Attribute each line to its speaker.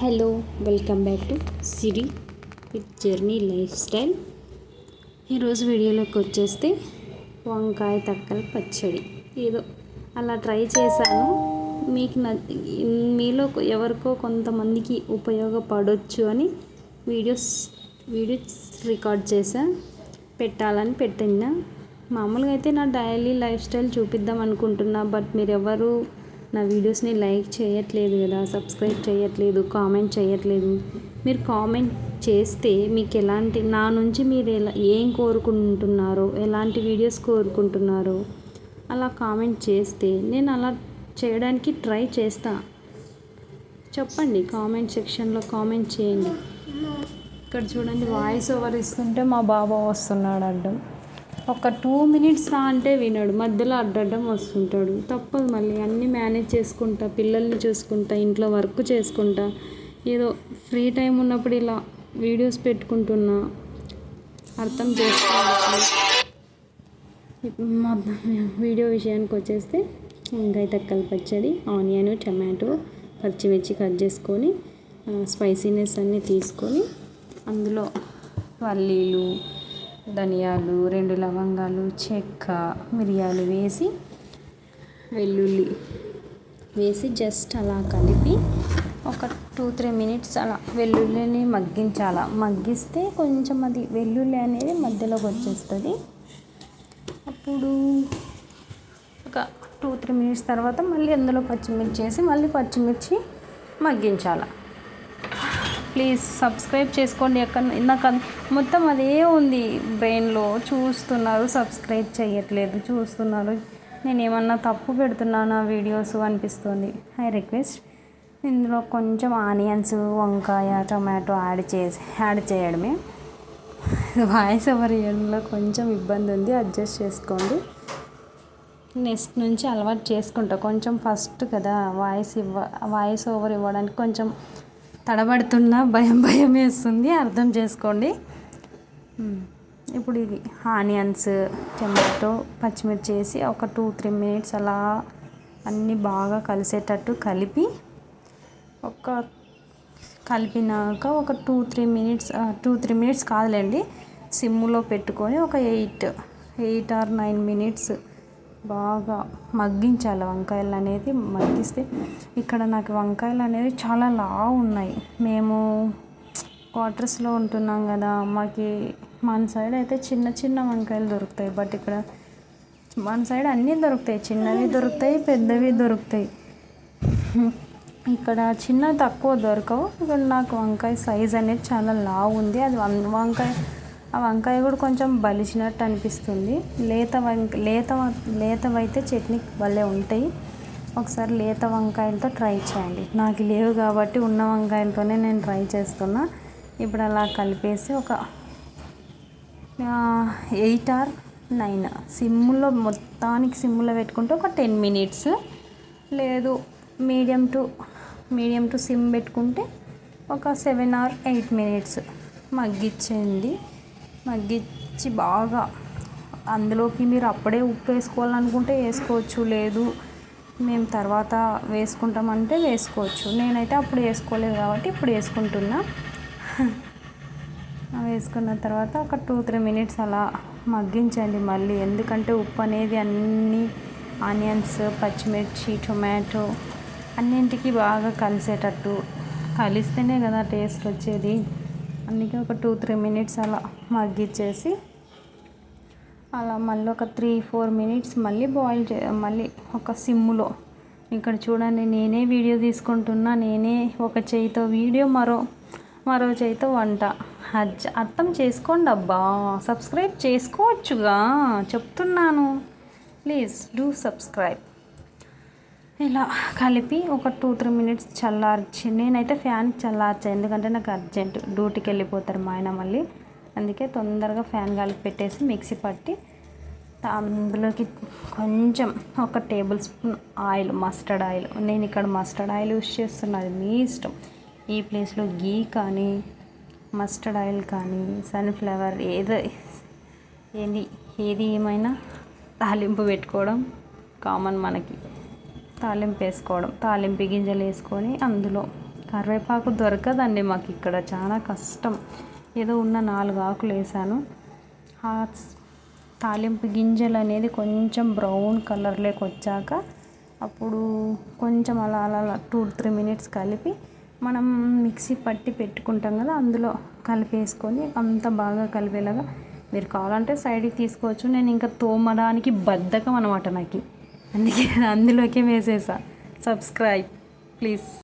Speaker 1: Hello, welcome back to Siri with journey life style. ఈరోజు వీడియోలోకి వచ్చేస్తే వంకాయ తక్కల పచ్చడి ఏదో అలా ట్రై చేశాను. మీకు మీలో ఎవరికో కొంతమందికి ఉపయోగపడవచ్చు అని వీడియోస్ రికార్డ్ చేశా, పెట్టాలని పెట్టినా. మామూలుగా అయితే నా డైలీ లైఫ్ స్టైల్ చూపిద్దాం అనుకుంటున్నా, బట్ మీరు ఎవరు నా వీడియోస్ని లైక్ చేయట్లేదు కదా, సబ్స్క్రైబ్ చేయట్లేదు, కామెంట్ చేయట్లేదు. మీరు కామెంట్ చేస్తే మీకు ఎలాంటి నా నుంచి మీరు ఏం కోరుకుంటున్నారో, ఎలాంటి వీడియోస్ కోరుకుంటున్నారో అలా కామెంట్ చేస్తే నేను అలా చేయడానికి ట్రై చేస్తా. చెప్పండి, కామెంట్ సెక్షన్లో కామెంట్ చేయండి. ఇక్కడ చూడండి, వాయిస్ ఓవర్ ఇస్తుంటే మా బాబా వస్తున్నాడు అడ్డం. ఒక 2 minutes రా అంటే వినడు, మధ్యలో అడ్డడ్డం వస్తుంటాడు. తప్పదు, మళ్ళీ అన్నీ మేనేజ్ చేసుకుంటా, పిల్లల్ని చూసుకుంటా, ఇంట్లో వర్క్ చేసుకుంటా, ఏదో ఫ్రీ టైం ఉన్నప్పుడు ఇలా వీడియోస్ పెట్టుకుంటున్నా. అర్థం చేసుకోవాలి. వీడియో విషయానికి వచ్చేస్తే వంకాయ తక్కల పచ్చడి, ఆనియన్, టమాటో, పచ్చిమిర్చి కట్ చేసుకొని, స్పైసీనెస్ అన్నీ తీసుకొని, అందులో పల్లీలు, ధనియాలు, 2 లవంగాలు, చెక్క, మిరియాలు వేసి, వెల్లుల్లి వేసి జస్ట్ అలా కలిపి ఒక 2-3 minutes అలా వెల్లుల్లిని మగ్గిస్తే కొంచెం అది వెల్లుల్లి అనేది మధ్యలోకి వచ్చేస్తుంది. అప్పుడు ఒక 2-3 minutes తర్వాత మళ్ళీ అందులో పచ్చిమిర్చి వేసి మళ్ళీ పచ్చిమిర్చి మగ్గించాలి. ప్లీజ్ సబ్స్క్రైబ్ చేసుకోండి. నాకు మొత్తం అదే ఉంది బ్రెయిన్లో. చూస్తున్నారు, సబ్స్క్రైబ్ చేయట్లేదు, చూస్తున్నారు. నేను ఏమన్నా తప్పు పెడుతున్నానా వీడియోస్ అనిపిస్తుంది. ఐ రిక్వెస్ట్, ఇందులో కొంచెం ఆనియన్స్, వంకాయ, టమాటో యాడ్ చేయడమే. వాయిస్ ఓవర్ ఇవ్వడంలో కొంచెం ఇబ్బంది ఉంది, అడ్జస్ట్ చేసుకోండి. నెక్స్ట్ నుంచి అలవాటు చేసుకుంటా. కొంచెం ఫస్ట్ కదా వాయిస్ ఓవర్ ఇవ్వడానికి కొంచెం తడబడుతున్నా, భయం వేస్తుంది, అర్థం చేసుకోండి. ఇప్పుడు ఇది ఆనియన్స్, టమాటో, పచ్చిమిర్చి వేసి ఒక 2-3 minutes అలా అన్నీ బాగా కలిసేటట్టు కలిపినాక ఒక 2-3 minutes కాదులేండి, సిమ్లో పెట్టుకొని ఒక 8 or 9 minutes బాగా మగ్గించాలి. వంకాయలు అనేది మగ్గిస్తే, ఇక్కడ నాకు వంకాయలు అనేది చాలా లావు ఉన్నాయి. మేము క్వార్టర్స్లో ఉంటున్నాం కదా, మన సైడ్ అయితే చిన్న వంకాయలు దొరుకుతాయి. బట్ ఇక్కడ మన సైడ్ అన్నీ దొరుకుతాయి, చిన్నవి దొరుకుతాయి, పెద్దవి దొరుకుతాయి. ఇక్కడ చిన్నవి తక్కువ దొరకవు. ఇక్కడ నాకు వంకాయ సైజ్ అనేది చాలా లావు ఉంది. అది ఆ వంకాయ కూడా కొంచెం బలిసినట్టు అనిపిస్తుంది. లేతవైతే చట్నీ భలే ఉంటాయి. ఒకసారి లేత వంకాయలతో ట్రై చేయండి. నాకు లేవు కాబట్టి ఉన్న వంకాయలతోనే నేను ట్రై చేస్తున్నా. ఇప్పుడు అలా కలిపేసి ఒక 8 or 9 మొత్తానికి సిమ్లో పెట్టుకుంటే ఒక 10 minutes, లేదు మీడియం టు సిమ్ పెట్టుకుంటే ఒక 7 or 8 minutes మగ్గించండి. మగ్గించి బాగా అందులోకి మీరు అప్పుడే ఉప్పు వేసుకోవాలనుకుంటే వేసుకోవచ్చు, లేదు మేము తర్వాత వేసుకుంటామంటే వేసుకోవచ్చు. నేనైతే అప్పుడు వేసుకోలేదు కాబట్టి ఇప్పుడు వేసుకుంటున్నా. వేసుకున్న తర్వాత ఒక 2-3 minutes అలా మగ్గించండి మళ్ళీ. ఎందుకంటే ఉప్పు అనేది అన్నీ ఆనియన్స్, పచ్చిమిర్చి, టొమాటో అన్నింటికి బాగా కలిసేటట్టు కలిస్తేనే కదా టేస్ట్ వచ్చేది. అందుకే ఒక 2-3 minutes అలా మగ్గించేసి, అలా మళ్ళీ ఒక 3-4 minutes మళ్ళీ మళ్ళీ ఒక సిమ్లో. ఇక్కడ చూడండి, నేనే వీడియో తీసుకుంటున్నా, నేనే ఒక చేయితో వీడియో, మరో చేయితో వంట. అర్థం చేసుకోండి అబ్బా, సబ్స్క్రైబ్ చేసుకోవచ్చుగా, చెప్తున్నాను. Please do subscribe. ఇలా కలిపి ఒక 2-3 minutes చల్లార్చి, నేనైతే ఫ్యాన్ చల్లార్చా, ఎందుకంటే నాకు అర్జెంట్, డ్యూటీకి వెళ్ళిపోతారు మా ఆయన మళ్ళీ. అందుకే తొందరగా ఫ్యాన్ గాలికి పెట్టేసి మిక్సీ పట్టి అందులోకి కొంచెం ఒక 1 tablespoon ఆయిల్, మస్టర్డ్ ఆయిల్. నేను ఇక్కడ మస్టర్డ్ ఆయిల్ యూస్ చేస్తున్నది, మీ ఇష్టం. ఈ ప్లేస్లో గీ కానీ, మస్టర్డ్ ఆయిల్ కానీ, సన్ఫ్లవర్ ఏది ఏమైనా తాలింపు పెట్టుకోవడం కామన్ మనకి. తాలింపు వేసుకోవడం, తాలింపు గింజలు వేసుకొని అందులో కరివేపాకు దొరకదండి మాకు ఇక్కడ, చాలా కష్టం. ఏదో ఉన్న 4 ఆకులు వేసాను. ఆ తాలింపు గింజలు అనేది కొంచెం బ్రౌన్ కలర్లోకి వచ్చాక అప్పుడు కొంచెం అలా 2-3 మినిట్స్ కలిపి మనం మిక్సీ పట్టి పెట్టుకుంటాం కదా, అందులో కలిపేసుకొని అంత బాగా కలిపేలాగా. మీరు కావాలంటే సైడ్కి తీసుకోవచ్చు. నేను ఇంకా తోమడానికి బద్ధకం అనమాట నాకు, అందుకే అందులోకే వేసేసా. Subscribe please.